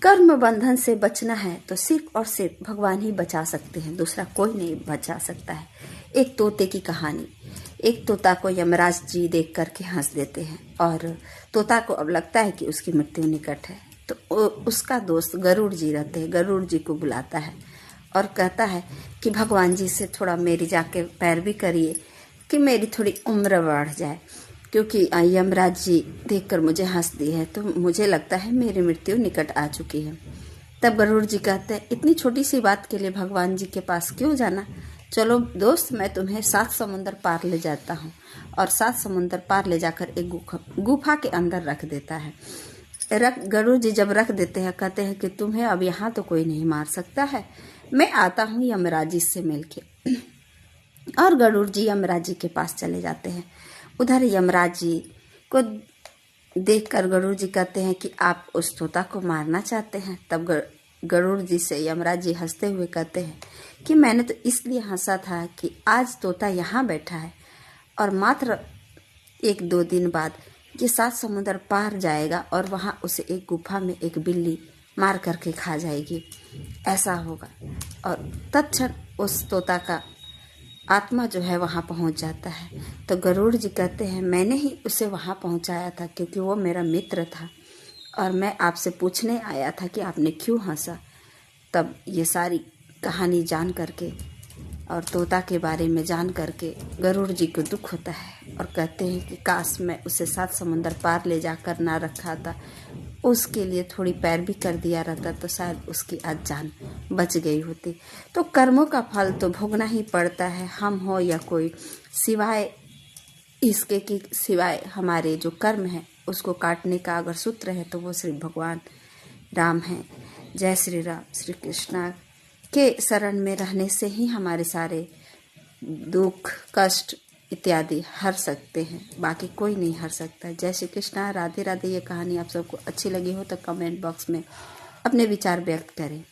कर्म बंधन से बचना है तो सिर्फ और सिर्फ भगवान ही बचा सकते हैं, दूसरा कोई नहीं बचा सकता है। एक तोते की कहानी। एक तोता को यमराज जी देख करके हंस देते हैं और तोता को अब लगता है कि उसकी मृत्यु निकट है। तो उसका दोस्त गरुड़ जी रहते हैं, गरुड़ जी को बुलाता है और कहता है कि भगवान जी से थोड़ा मेरी जाके पैरवी करिए कि मेरी थोड़ी उम्र बढ़ जाए, क्योंकि यमराज जी देखकर मुझे हंस दी है तो मुझे लगता है मेरी मृत्यु निकट आ चुकी है। तब गरुड़ जी कहते हैं, इतनी छोटी सी बात के लिए भगवान जी के पास क्यों जाना, चलो दोस्त मैं तुम्हें 7 समुंदर पार ले जाता हूँ। और 7 समुंदर पार ले जाकर एक गुफा के अंदर रख देता है। गरुड़ जी जब रख देते हैं कहते हैं कि तुम्हें अब यहाँ तो कोई नहीं मार सकता है, मैं आता हूँ यमराज जी से मिलके। और गरुड़ जी यमराज जी के पास चले जाते हैं। उधर यमराज जी को देखकर गरुड़ जी कहते हैं कि आप उस तोता को मारना चाहते हैं। तब गरुड़ जी से यमराज जी हंसते हुए कहते हैं कि मैंने तो इसलिए हंसा था कि आज तोता यहाँ बैठा है और मात्र 1-2 दिन बाद ये 7 समुद्र पार जाएगा और वहाँ उसे एक गुफा में एक बिल्ली मार करके खा जाएगी, ऐसा होगा। और तत्क्षण उस तोता का आत्मा जो है वहाँ पहुँच जाता है। तो गरुड़ जी कहते हैं मैंने ही उसे वहाँ पहुँचाया था क्योंकि वो मेरा मित्र था और मैं आपसे पूछने आया था कि आपने क्यों हंसा। तब ये सारी कहानी जान करके और तोता के बारे में जान करके गरुड़ जी को दुख होता है और कहते हैं कि काश मैं उसे 7 समुंदर पार ले जाकर ना रखा था, उसके लिए थोड़ी पैरवी कर दिया रहता तो शायद उसकी आज जान बच गई होती। तो कर्मों का फल तो भोगना ही पड़ता है, हम हो या कोई, सिवाय इसके कि सिवाय हमारे जो कर्म है उसको काटने का अगर सूत्र है तो वो श्री भगवान राम हैं। जय श्री राम। श्री कृष्णा के शरण में रहने से ही हमारे सारे दुख कष्ट इत्यादि हर सकते हैं, बाकी कोई नहीं हर सकता। जय श्री कृष्णा। राधे राधे। ये कहानी आप सबको अच्छी लगी हो तो कमेंट बॉक्स में अपने विचार व्यक्त करें।